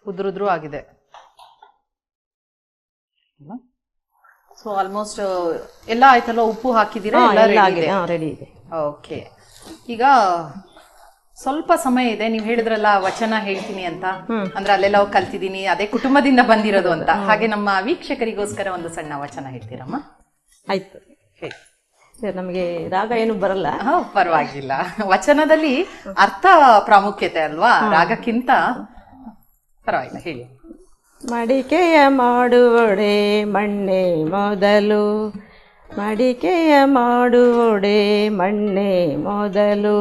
ಉದುರುದ್ರು ಆಗಿದೆ. ಸೊ ಆಲ್ಮೋಸ್ಟ್ ಎಲ್ಲ ಆಯ್ತಲ್ಲ, ಉಪ್ಪು ಹಾಕಿದ್ದೀರಾ? ಎಲ್ಲ ಆಗಿದೆ, ರೆಡಿ ಇದೆ. ಓಕೆ, ಈಗ ಸ್ವಲ್ಪ ಸಮಯ ಇದೆ. ನೀವು ಹೇಳಿದ್ರಲ್ಲ ವಚನ ಹೇಳ್ತೀನಿ ಅಂತ, ಅಂದ್ರೆ ಅಲ್ಲೆಲ್ಲ ಹೋಗಿ ಕಲ್ತಿದ್ದೀನಿ, ಅದೇ ಕುಟುಂಬದಿಂದ ಬಂದಿರೋದು ಅಂತ. ಹಾಗೆ ನಮ್ಮ ವೀಕ್ಷಕರಿಗೋಸ್ಕರ ಒಂದು ಸಣ್ಣ ವಚನ ಹೇಳ್ತೀರಮ್ಮ? ಆಯ್ತು, ನಮಗೆ ರಾಗ ಏನು ಬರಲ್ಲ. ಪರವಾಗಿಲ್ಲ, ವಚನದಲ್ಲಿ ಅರ್ಥ ಪ್ರಾಮುಖ್ಯತೆ ಅಲ್ವಾ ರಾಗಕ್ಕಿಂತ. ಪರವಾಗಿಲ್ಲ, ಹೇಳಿ. ಮಡಿಕೆಯ ಮಾಡುವೊಡೆ ಮಣ್ಣೆ ಮೊದಲು, ಮಡಿಕೆಯ ಮಾಡುವೊಡೆ ಮಣ್ಣೆ ಮೊದಲು,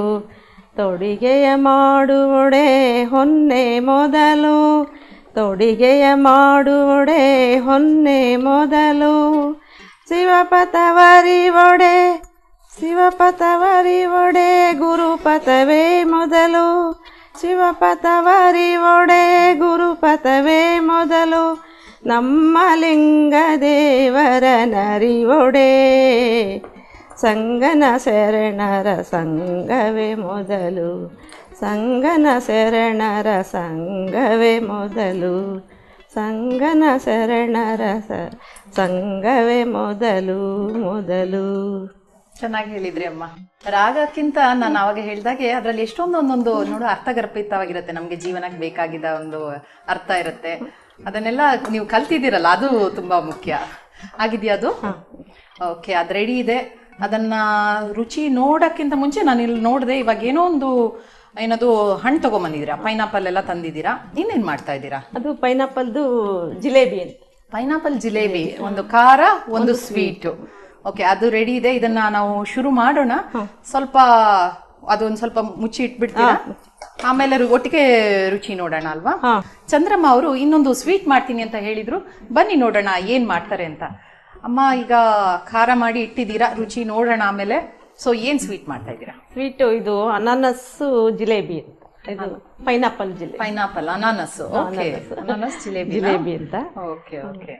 ತೊಡಿಗೆಯ ಮಾಡುವೊಡೆ ಹೊನ್ನೆ ಮೊದಲು, ತೊಡಿಗೆಯ ಮಾಡುವೊಡೆ ಹೊನ್ನೆ ಮೊದಲು, ಶಿವಪಥವರಿವೊಡೆ ಶಿವಪಥವರಿವೊಡೆ ಗುರುಪಥವೇ ಮೊದಲು, ಶಿವಪಥವರಿವೊಡೆ ಗುರುಪಥವೇ ಮೊದಲು, ನಮ್ಮ ಲಿಂಗ ದೇವರ ನರಿವೊಡೆ ಸಂಗನ ಶರಣರ ಸಂಘವೇ ಮೊದಲು, ಸಂಗನ ಶರಣರ ಸಂಘವೇ ಮೊದಲು, ಸಂಗನ ಶರಣರ ಸಂಘವೇ ಮೊದಲು ಮೊದಲು. ಚೆನ್ನಾಗಿ ಹೇಳಿದ್ರಿ ಅಮ್ಮ. ರಾಗಕ್ಕಿಂತ ನಾನು ಅವಾಗ ಹೇಳ್ದಾಗೆ ಅದ್ರಲ್ಲಿ ಎಷ್ಟೊಂದು ಒಂದೊಂದು ನೋಡು ಅರ್ಥಗರ್ಭಿತವಾಗಿರುತ್ತೆ, ನಮ್ಗೆ ಜೀವನಕ್ಕೆ ಬೇಕಾಗಿದ್ದ ಒಂದು ಅರ್ಥ ಇರುತ್ತೆ. ಅದನ್ನೆಲ್ಲ ನೀವು ಕಲ್ತಿದ್ದೀರಲ್ಲ, ಅದು ತುಂಬಾ ಮುಖ್ಯ. ಆಗಿದೆಯಾ ಅದು? ಓಕೆ, ಅದು ರೆಡಿ ಇದೆ. ಅದನ್ನ ರುಚಿ ನೋಡಕ್ಕಿಂತ ಮುಂಚೆ ನಾನು ಇಲ್ಲಿ ನೋಡಿದೆ, ಇವಾಗ ಏನೋ ಒಂದು ಏನದು ಹಣ್ಣು ತಗೊಂಬಂದಿದ್ದೀರಾ, ಪೈನಾಪಲ್ ಎಲ್ಲ ತಂದಿದ್ದೀರಾ. ಇನ್ನೇನ್ ಮಾಡ್ತಾ ಇದ್ದೀರಾ? ಅದು ಪೈನಾಪಲ್ದು ಜಿಲೇಬಿ ಅಂತ. ಪೈನಾಪಲ್ ಜಿಲೇಬಿ, ಒಂದು ಖಾರ ಒಂದು ಸ್ವೀಟ್. ಓಕೆ, ಅದು ರೆಡಿ ಇದೆ. ಇದನ್ನ ನಾವು ಶುರು ಮಾಡೋಣ. ಸ್ವಲ್ಪ ಅದೊಂದು ಸ್ವಲ್ಪ ಮುಚ್ಚಿ ಇಟ್ಬಿಡ್ತೀರಾ, ಆಮೇಲೆ ಒಟ್ಟಿಗೆ ರುಚಿ ನೋಡೋಣ ಅಲ್ವಾ? ಚಂದ್ರಮ್ಮ ಅವರು ಇನ್ನೊಂದು ಸ್ವೀಟ್ ಮಾಡ್ತೀನಿ ಅಂತ ಹೇಳಿದ್ರು, ಬನ್ನಿ ನೋಡೋಣ ಏನ್ ಮಾಡ್ತಾರೆ ಅಂತ. ಅಮ್ಮ ಈಗ ಖಾರ ಮಾಡಿ ಇಟ್ಟಿದ್ದೀರಾ, ರುಚಿ ನೋಡೋಣ ಆಮೇಲೆ. ಸೊ ಏನ್ ಸ್ವೀಟ್ ಮಾಡ್ತಾ ಇದ್ದೀರಾ? ಸ್ವೀಟ್ ಇದು ಅನಾನಸ್ಸು ಜಿಲೇಬಿ ಅಂತ. ಇದು ಪೈನಾಪಲ್ ಜಿಲೇಬಿ. ಪೈನಾಪಲ್ ಅನಾನಸ್. ಓಕೆ, ಅನಾನಸ್ ಜಿಲೇಬಿ ಅಂತ. Okay okay.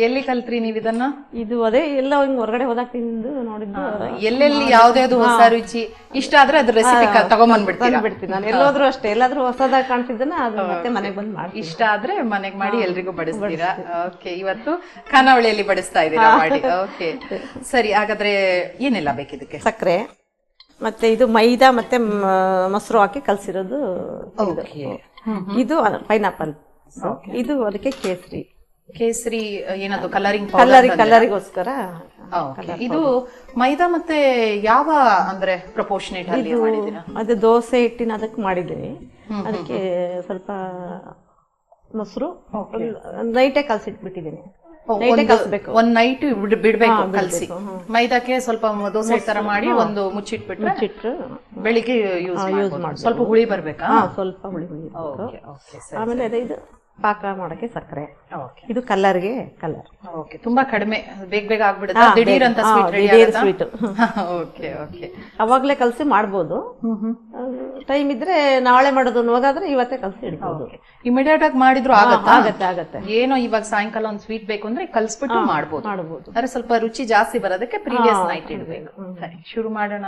ಎಲ್ಲಿ ಕಲ್ತ್ರಿ ನೀವು ಇದನ್ನ? ಇದು ಅದೇ ಎಲ್ಲ ಹಿಂಗ್ ಹೊರಗಡೆ ಹೋದಾಗ ತಿಂದು ನೋಡಿದ್ದು. ಎಲ್ಲೆಲ್ಲಿ ಯಾವ್ದಾವ್ದು ಹೊಸ ರುಚಿ ಇಷ್ಟ ಆದ್ರೆ ಅದ್ರ ರೆಸಿಪಿ ತಗೊಂಡ್ಬಂದ್ಬಿಡ್ತೀನಿ ನಾನು. ಎಲ್ಲೋದ್ರು ಅಷ್ಟೇ, ಎಲ್ಲಾದ್ರೂ ಹೊಸದಾಗಿ ಕಾಣ್ತಿದ್ದನ ಅದು ಮತ್ತೆ ಮನೆಗೆ ಬಂದು ಮಾಡಿ, ಇಷ್ಟ ಆದ್ರೆ ಮನೆಗೆ ಮಾಡಿ ಎಲ್ರಿಗೂ ಬಡಿಸ್ತೀರಾ. ಓಕೆ, ಇವತ್ತು ಖಾನಾವಳಿಯಲ್ಲಿ ಬಡಿಸ್ತಾ ಇದ್ದೀರಾ ಮಾಡಿ. ಓಕೆ ಸರಿ, ಹಾಗಾದ್ರೆ ಏನೆಲ್ಲ ಬೇಕಿದಕ್ಕೆ? ಸಕ್ಕರೆ ಮತ್ತೆ ಇದು ಮೈದಾ ಮತ್ತೆ ಮೊಸರು ಹಾಕಿ ಕಲ್ಸಿರೋದು. ಇದು ಪೈನಾಪಲ್. ಇದು ಅದಕ್ಕೆ ಕೇಸರಿ. ಕೇಸರಿ ಏನದು? ಕಲರಿಂಗ್ ಕಲರಿಗೋಸ್ಕರ. ಇದು ಮೈದಾ ಮತ್ತೆ ಯಾವ ಅಂದ್ರೆ ಪ್ರಪೋರ್ಷನೇಟ್ ಅಲ್ಲಿ ಮಾಡಿದೀರಾ? ಅದು ದೋಸೆ ಹಿಟ್ಟಿನ ಅದಕ್ಕೆ ಮಾಡಿದ್ದೀನಿ. ಅದಕ್ಕೆ ಸ್ವಲ್ಪ ಮೊಸರು ನೈಟೇ ಕಲ್ಸಿಟ್ಬಿಟ್ಟಿದ್ದೀನಿ. ಒಂದ್ ನೈಟ್ ಬಿಡ್ಬೇಕು ಕಲ್ಸಿ. ಮೈದಾಕ್ಕೆ ಸ್ವಲ್ಪ ದೋಸೆ ತರ ಮಾಡಿ ಒಂದು ಮುಚ್ಚಿಟ್ಬಿಟ್ಟು ಬೆಳಿಗ್ಗೆ ಯೂಸ್ ಮಾಡಿ. ಸ್ವಲ್ಪ ಹುಳಿ ಬರ್ಬೇಕಾ? ಸ್ವಲ್ಪ ಹುಳಿ ಹುಳಿ. ಆಮೇಲೆ ಅದೇ ಇದು ಪಾಕ ಮಾಡಕ್ಕೆ ಸಕ್ಕರೆ. ಇದು ಕಲರ್ಗೆ ಕಲರ್. ಓಕೆ, ತುಂಬಾ ಕಡಿಮೆ, ಬೇಗ ಬೇಗ ಆಗ್ಬಿಡುತ್ತೆ. ದಿಢೀರ್ ಅಂತ ಸ್ವೀಟ್. ಓಕೆ ಓಕೆ, ಅವಾಗ್ಲೇ ಕಲ್ಸಿ ಮಾಡ್ಬೋದು. ಟೈಮ್ ಇದ್ರೆ ನಾಳೆ ಮಾಡೋದು ಅನ್ನುವಾಗಾದ್ರೆ ಇವತ್ತೇ ಕಲ್ಸಿ ಇಡ್ಬೋದು. ಇಮಿಡಿಯೇಟ್ ಆಗಿ ಮಾಡಿದ್ರು ಆಗತ್ತೆ. ಏನೋ ಇವಾಗ ಸಾಯಂಕಾಲ ಒಂದ್ ಸ್ವೀಟ್ ಬೇಕು ಅಂದ್ರೆ ಕಲ್ಸ್ಬಿಟ್ಟು ಮಾಡ್ಬೋದು. ಆದ್ರೆ ಸ್ವಲ್ಪ ರುಚಿ ಜಾಸ್ತಿ ಬರೋದಕ್ಕೆ ಪ್ರೀವಿಯಸ್ ನೈಟ್ ಇಡ್ಬೇಕು. ಸರಿ, ಶುರು ಮಾಡೋಣ.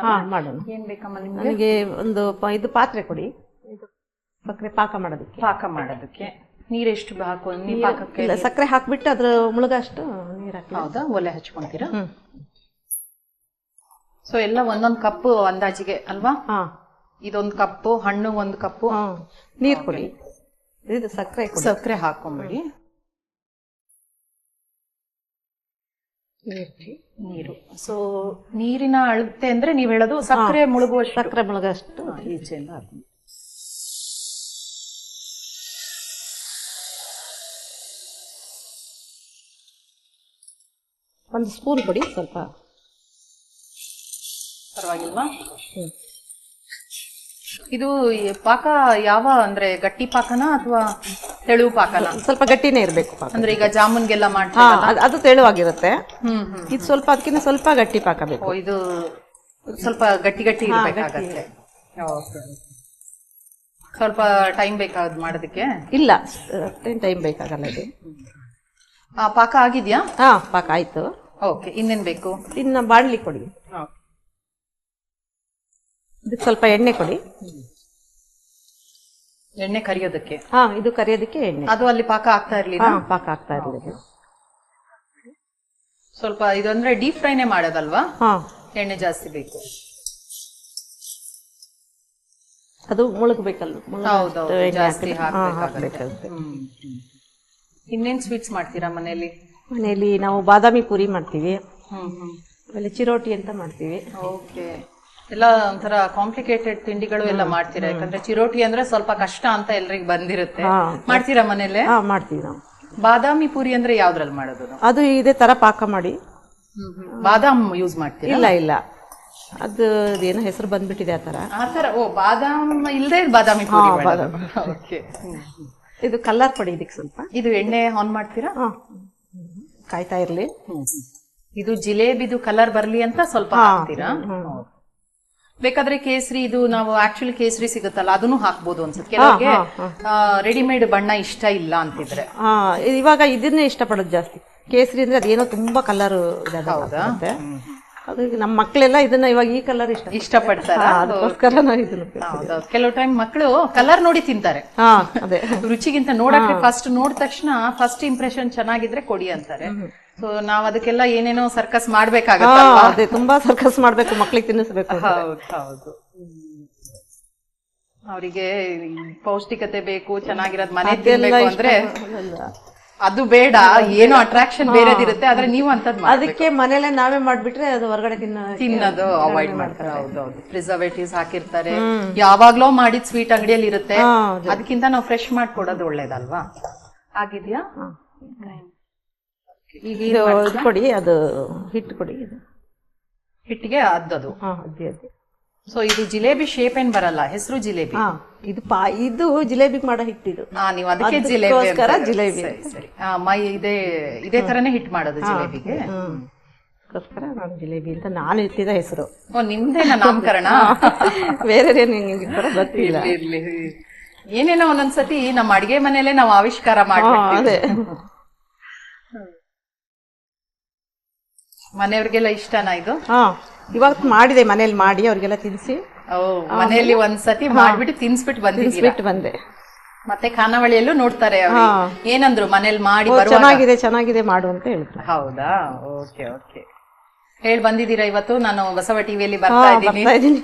ಏನ್ ಬೇಕಮ್ಮ ನಿಮ್ಗೆ? ನನಗೆ ಒಂದು ಇದು ಪಾತ್ರೆ ಕೊಡಿ, ಸಕ್ಕರೆ ಪಾಕ ಮಾಡೋದಕ್ಕೆ. ನೀರೆಷ್ಟು ಹಾಕೋ? ಪಾಕಕ್ಕೆ ಇಲ್ಲ, ಸಕ್ಕರೆ ಹಾಕ್ಬಿಟ್ಟು ಅದ್ರ ಮುಳುಗಷ್ಟು ನೀರ್ ಹಾಕಿ. ಹೌದಾ? ಒಲೆ ಹಚ್ಕೊಂತೀರಾ? ಸೊ ಎಲ್ಲ ಒಂದೊಂದು ಕಪ್ ಅಂದಾಜಿಗೆ ಅಲ್ವಾ? ಇದೊಂದು ಕಪ್ಪು ಹಣ್ಣು, ಒಂದು ಕಪ್ಪು ನೀರ್ ಕೊಡಿ. ಇದು ಸಕ್ಕರೆ ಹಾಕೊಂಬಿಡಿ. ನೀರು. ಸೊ ನೀರಿನ ಅಳತೆ ಅಂದ್ರೆ ನೀವ್ ಹೇಳೋದು ಸಕ್ಕರೆ ಮುಳುಗುವಷ್ಟು ಈಚೆಯಿಂದ ಹಾಕೊಂಡು. ಒಂದು ಸ್ಪೂನ್ ಕೊಡಿ ಸ್ವಲ್ಪ. ಪರವಾಗಿಲ್ವಾ? ಇದು ಪಾಕ ಯಾವ ಅಂದ್ರೆ ಗಟ್ಟಿ ಪಾಕನ ಅಥವಾ ತೆಳು ಪಾಕನ? ಸ್ವಲ್ಪ ಗಟ್ಟಿನೇ ಇರ್ಬೇಕು ಪಾಕ. ಅಂದ್ರೆ ಈಗ ಜಾಮೂನ್ಗೆಲ್ಲ ಮಾಡ್ತೀವಿ ಅದು ತೆಳುವಾಗಿರುತ್ತೆ. ಇದು ಸ್ವಲ್ಪ ಅದಕ್ಕಿಂತ ಸ್ವಲ್ಪ ಗಟ್ಟಿ ಪಾಕ ಬೇಕು. ಇದು ಸ್ವಲ್ಪ ಗಟ್ಟಿ ಇರ್ಬೇಕಾಗತ್ತೆ. ಸ್ವಲ್ಪ ಟೈಮ್ ಬೇಕಾದ್ ಮಾಡೋದಕ್ಕೆ? ಇಲ್ಲ, ಟೈಮ್ ಬೇಕಾಗಲ್ಲ. ಇದು ಪಾಕ ಆಗಿದ್ಯಾ? ಪಾಕ ಆಯ್ತು. ಓಕೆ, ಇನ್ನೇನ್ ಬೇಕು? ಇನ್ನು ಬಾಣ್ಲಿ ಕೊಡಿ. ಇದಕ್ಕೆ ಸ್ವಲ್ಪ ಎಣ್ಣೆ ಕೊಡಿ. ಎಣ್ಣೆ ಕರಿಯೋದಕ್ಕೆ. ಹಾ, ಇದು ಕರಿಯೋದಕ್ಕೆ ಎಣ್ಣೆ. ಅದು ಅಲ್ಲಿ ಪಾಕ ಆಗ್ತಾ ಇರ್ಲಿಲ್ಲ? ಪಾಕ ಆಗ್ತಾ ಇರಲಿಲ್ಲ. ಸ್ವಲ್ಪ ಇದು ಅಂದ್ರೆ ಡೀಪ್ ಫ್ರೈನೇ ಮಾಡೋದಲ್ವಾ? ಹಾ, ಎಣ್ಣೆ ಜಾಸ್ತಿ ಬೇಕು. ಅದು ಮುಳುಗಬೇಕಲ್ಲ. ಹೌದೌದು, ಜಾಸ್ತಿ ಹಾಕ್ಬೇಕಾಗುತ್ತೆ. ಇನ್ನೇನ್ ಸ್ವೀಟ್ಸ್ ಮಾಡ್ತೀರಾ ಮನೆಯಲ್ಲಿ? ಮನೆಯಲ್ಲಿ ನಾವು ಬಾದಾಮಿ ಪೂರಿ ಮಾಡ್ತೀವಿ, ಆಮೇಲೆ ಚಿರೋಟಿ ಅಂತ ಮಾಡ್ತೀವಿ. ಓಕೆ, ಎಲ್ಲ ಒಂಥರ ಕಾಂಪ್ಲಿಕೇಟೆಡ್ ತಿಂಡಿಗಳು ಎಲ್ಲ ಮಾಡ್ತೀರಾ? ಯಾಕಂದ್ರೆ ಚಿರೋಟಿ ಅಂದ್ರೆ ಸ್ವಲ್ಪ ಕಷ್ಟ ಅಂತ ಎಲ್ರಿಗೂ ಬಂದಿರುತ್ತೆ. ಮಾಡ್ತೀರಾ ಮನೇಲೆ? ಹಾ, ಮಾಡ್ತೀವಿ ನಾವು. ಬಾದಾಮಿ ಪೂರಿ ಅಂದ್ರೆ ಯಾವ್ದ್ರಲ್ಲಿ ಮಾಡೋದು? ಅದು ಇದೇ ತರ ಪಾಕ ಮಾಡಿ. ಬಾದಾಮ್ ಯೂಸ್ ಮಾಡ್ತೀರಾ? ಇಲ್ಲ ಇಲ್ಲ, ಅದು ಏನೋ ಹೆಸರು ಬಂದ್ಬಿಟ್ಟಿದೆ ಆ ತರ. ಓ, ಬಾದಾಮ್ ಇಲ್ಲದೆ ಬಾದಾಮಿ ಪೂರಿ ಮಾಡೋದು. ಓಕೆ. ಇದು ಕಲರ್ ಪಡಿ ಇದಕ್ಕೆ ಸ್ವಲ್ಪ. ಇದು ಎಣ್ಣೆ ಆನ್ ಮಾಡ್ತೀರಾ? ಕಾಯ್ತಾ ಇರ್ಲಿ. ಇದು ಜಿಲೇಬಿದು ಕಲರ್ ಬರ್ಲಿ ಅಂತ ಸ್ವಲ್ಪ ಹಾಕ್ತೀರಾ? ಬೇಕಾದ್ರೆ ಕೇಸರಿ, ಇದು ನಾವು ಆಕ್ಚುಲಿ ಕೇಸರಿ ಸಿಗುತ್ತಲ್ಲ ಅದನ್ನು ಹಾಕ್ಬೋದು ಅನ್ಸುತ್ತೆ. ಕೆಲವರಿಗೆ ರೆಡಿಮೇಡ್ ಬಣ್ಣ ಇಷ್ಟ ಇಲ್ಲ ಅಂತಿದ್ರೆ ಇವಾಗ ಇದನ್ನೇ ಇಷ್ಟಪಡೋದು ಜಾಸ್ತಿ. ಕೇಸರಿ ಅಂದ್ರೆ ಅದೇನೋ ತುಂಬಾ ಕಲರ್ ಇದಾಗುತ್ತೆ. ಅದು ನಮ್ಮ ಮಕ್ಕಳೆಲ್ಲ ಇದನ್ನ ಇವಾಗ ಈ ಕಲರ್ ಇಷ್ಟಪಡ್ತಾರೆ. ಅದಕ್ಕೋಸ್ಕರ ನಾವು ಇದನ್ನ ಕೆಲವು ಟೈಮ್ ಮಕ್ಕಳು ಕಲರ್ ನೋಡಿ ತಿಂತಾರೆ. ಅದೇ ರುಚಿಗಿಂತ ನೋಡಕ್ಕೆ ಫಸ್ಟ್ ನೋಡಿದ ತಕ್ಷಣ ಫಸ್ಟ್ ಇಂಪ್ರೆಷನ್ ಚೆನ್ನಾಗಿದ್ರೆ ಕೊಡಿ ಅಂತಾರೆ. ಸೊ ನಾವ್ ಅದಕ್ಕೆಲ್ಲ ಏನೇನೋ ಸರ್ಕಸ್ ಮಾಡ್ಬೇಕಾಗತ್ತೆ. ಅದೇ ತುಂಬಾ ಸರ್ಕಸ್ ಮಾಡ್ಬೇಕು, ಮಕ್ಳಿಗೆ ತಿನ್ನಿಸ್ಬೇಕು. ಹೌದು, ಅವರಿಗೆ ಪೌಷ್ಟಿಕತೆ ಬೇಕು, ಚೆನ್ನಾಗಿರೋದ್ ಮನೆ ತಿನ್ಬೇಕು ಅಂದ್ರೆ ಅದು ಬೇಡ. ಏನೋ ಅಟ್ರಾಕ್ಷನ್ ಬೇರೆದಿರುತ್ತೆ, ಆದ್ರೆ ನೀವು ಅಂತದ್ ಅದಕ್ಕೆ ಮನೇಲೆ ನಾವೇ ಮಾಡ್ಬಿಟ್ರೆ ಅದು ಹೊರಗಡೆ ತಿನ್ನೋದು ಅವಾಯ್ಡ್ ಮಾಡ್ತಾರೆ. ಹೌದೌದು, ಪ್ರಿಸರ್ವೇಟಿವ್ಸ್ ಹಾಕಿರ್ತಾರೆ. ಯಾವಾಗ್ಲೋ ಮಾಡಿದ್ ಸ್ವೀಟ್ ಅಂಗಡಿಯಲ್ಲಿ ಇರುತ್ತೆ, ಅದಕ್ಕಿಂತ ನಾವು ಫ್ರೆಶ್ ಮಾಡ್ಕೊಡೋದು ಒಳ್ಳೇದಲ್ವಾ? ಆಗಿದ್ಯಾ? ಈಗ ಇದು ಕೊಡಿ, ಅದು ಹಿಟ್ಟು ಕೊಡಿ. ಹಿಟ್ಟಿಗೆ ಅದ್ದದು. ಸೊ ಇದು ಜಿಲೇಬಿ ಶೇಪ್ ಏನ್ ಬರಲ್ಲ, ಹೆಸರು ಜಿಲೇಬಿ. ಇದು ಜಿಲೇಬಿ ಮಾಡೋ ಹಿಟ್ಟಿದು. ನೀವು ಅದಕ್ಕೆ ಜಿಲೇಬಿ ಜಿಲೇಬಿ ಇದೇ ತರನೇ ಹಿಟ್ ಮಾಡೋದು ಜಿಲೇಬಿಗೆ. ನಾನು ಜಿಲೇಬಿ ಅಂತ ನಾನು ಇಟ್ಟಿದ ಹೆಸರು. ಓ, ನಿಮ್ದೇನ ನಾಮಕರಣ? ಬೇರೆ ಗೊತ್ತಿಲ್ಲ. ಇರ್ಲಿ, ಏನೇನೋ ಒಂದೊಂದ್ಸತಿ ನಮ್ಮ ಅಡಿಗೆ ಮನೇಲೆ ನಾವು ಆವಿಷ್ಕಾರ ಮಾಡ್ತೀವಿ. ಮನೆಯವ್ರಿಗೆಲ್ಲ ಇಷ್ಟನಾ ಇದು? ಇವಾಗ ಮಾಡಿದೆ, ಮನೇಲಿ ಮಾಡಿ ಅವ್ರಿಗೆಲ್ಲ ತಿನ್ಸಿ. ಮನೆಯಲ್ಲಿ ಒಂದ್ಸತಿ ಮಾಡ್ಬಿಟ್ಟು ತಿನ್ಸ್ಬಿಟ್ಟು ಬಂದೆ. ಮತ್ತೆ ಖಾನಾವಳಿಯಲ್ಲೂ ನೋಡ್ತಾರೆ, ಏನಂದ್ರು ಮನೇಲಿ ಮಾಡಿ ಚೆನ್ನಾಗಿದೆ ಮಾಡು ಅಂತ ಹೇಳಿದ್ರು. ಹೌದಾ? Okay okay. ಹೇಳಿ ಬಂದಿದ್ದೀರಾ ಇವತ್ತು? ನಾನು ಬಸವ ಟಿವಿಯಲ್ಲಿ ಬರ್ತಾ ಇದ್ದೀನಿ.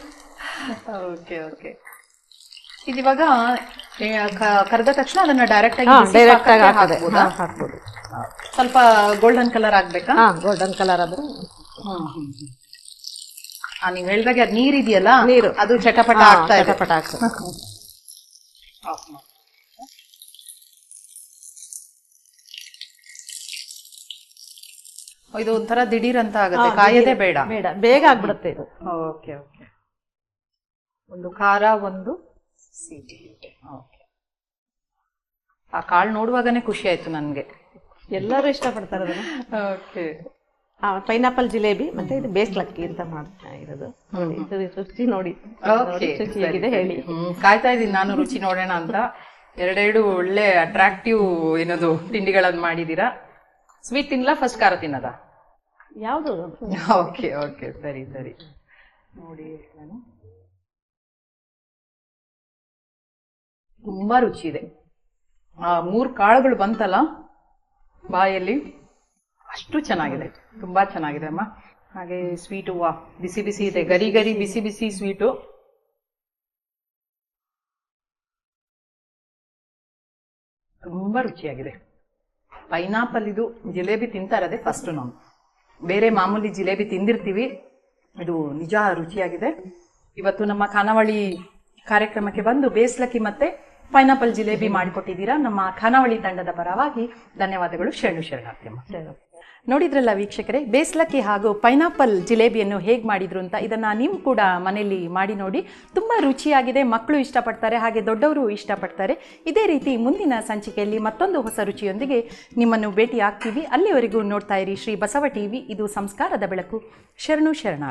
Okay okay. ಇದಿವಾಗ ಕರೆದ ತಕ್ಷಣ ಅದನ್ನ ಡೈರೆಕ್ಟ್ ಆಗಿ ಹಾಕ್ಬೋದು. ಸ್ವಲ್ಪ ಗೋಲ್ಡನ್ ಕಲರ್ ಆಗ್ಬೇಕಾ? ಗೋಲ್ಡನ್ ಕಲರ್ ಆದ್ರೆ ನೀವ್ ಹೇಳಿದಾಗ ಅದು ನೀರಿದೆಯಲ್ಲ, ನೀರು ಅದು ಚಟಪಟ ಆಗ್ತಾ ಇದೆ. ಇದು ಒಂಥರ ದಿಢೀರ್ ಅಂತ ಆಗುತ್ತೆ, ಕಾಯದೇ ಬೇಡ, ಬೇಗ ಆಗ್ಬಿಡುತ್ತೆ ಇದು. Okay okay. ಒಂದು ಖಾರ, ಒಂದು ಸಿಹಿ. ಓಕೆ. ಆ ಕಾಳು ನೋಡುವಾಗನೇ ಖುಷಿ ಆಯ್ತು ನನ್ಗೆ. ಎಲ್ಲರೂ ಇಷ್ಟಪಡ್ತಾರೆ ಅದನ್ನ. ಓಕೆ. ಪೈನಾಪಲ್ ಜಿಲೇಬಿ ಮತ್ತೆ ಇದು ಬೇಸ್ಲಕ್ಕಿ ಅಂತ ಮಾಡ್ತಾ ಇರೋದು. ರುಚಿ ನೋಡಿ ಹೇಗಿದೆ ಹೇಳಿ. ಕಾಯ್ತಾ ಇದ್ದೀನಿ ನಾನು ರುಚಿ ನೋಡೋಣ ಅಂತ. ಎರಡೆರಡು ಒಳ್ಳೆ ಅಟ್ರಾಕ್ಟಿವ್ ಏನದು ತಿಂಡಿಗಳನ್ನ ಮಾಡಿದೀರಾ. ಸ್ವೀಟ್ ತಿನ್ನಲ್ಲ, ಫಸ್ಟ್ ಖಾರ ತಿನ್ನದ? ಯಾವುದು? ಓಕೆ ಓಕೆ, ಸರಿ ಸರಿ. ನೋಡಿ, ತುಂಬಾ ರುಚಿ ಇದೆ. 3 ಕಾಳುಗಳು ಬಂತಲ್ಲ ಬಾಯಲ್ಲಿ, ಅಷ್ಟು ಚೆನ್ನಾಗಿದೆ, ತುಂಬಾ ಚೆನ್ನಾಗಿದೆ ಅಮ್ಮ. ಹಾಗೆ ಸ್ವೀಟು ಬಿಸಿ ಬಿಸಿ ಇದೆ, ಗರಿ ಗರಿ ಬಿಸಿ ಬಿಸಿ ಸ್ವೀಟು. ತುಂಬಾ ರುಚಿಯಾಗಿದೆ. ಪೈನಾಪಲ್ ಇದು ಜಿಲೇಬಿ ತಿಂತಾ ಇರೋದೇ ಫಸ್ಟ್. ನಾವು ಬೇರೆ ಮಾಮೂಲಿ ಜಿಲೇಬಿ ತಿಂದಿರ್ತೀವಿ, ಇದು ನಿಜ ರುಚಿಯಾಗಿದೆ. ಇವತ್ತು ನಮ್ಮ ಖಾನಾವಳಿ ಕಾರ್ಯಕ್ರಮಕ್ಕೆ ಬಂದು ಬೇಸ್ಲಕ್ಕಿ ಮತ್ತೆ ಪೈನಾಪಲ್ ಜಿಲೇಬಿ ಮಾಡಿಕೊಟ್ಟಿದ್ದೀರಾ. ನಮ್ಮ ಖಾನಾವಳಿ ತಂಡದ ಪರವಾಗಿ ಧನ್ಯವಾದಗಳು. ಶರಣಾರ್ಥಿ. ನೋಡಿದ್ರಲ್ಲ ವೀಕ್ಷಕರೇ, ಬೇಸ್ಲಕ್ಕಿ ಹಾಗೂ ಪೈನಾಪಲ್ ಜಿಲೇಬಿಯನ್ನು ಹೇಗೆ ಮಾಡಿದ್ರು ಅಂತ. ಇದನ್ನು ನೀವು ಕೂಡ ಮನೆಯಲ್ಲಿ ಮಾಡಿ ನೋಡಿ, ತುಂಬ ರುಚಿಯಾಗಿದೆ. ಮಕ್ಕಳು ಇಷ್ಟಪಡ್ತಾರೆ, ಹಾಗೆ ದೊಡ್ಡವರು ಇಷ್ಟಪಡ್ತಾರೆ. ಇದೇ ರೀತಿ ಮುಂದಿನ ಸಂಚಿಕೆಯಲ್ಲಿ ಮತ್ತೊಂದು ಹೊಸ ರುಚಿಯೊಂದಿಗೆ ನಿಮ್ಮನ್ನು ಭೇಟಿ ಆಗ್ತೀವಿ. ಅಲ್ಲಿವರೆಗೂ ನೋಡ್ತಾ ಇರಿ ಶ್ರೀ ಬಸವ ಟಿವಿ. ಇದು ಸಂಸ್ಕಾರದ ಬೆಳಕು. ಶರಣಾರ್ಥಿ.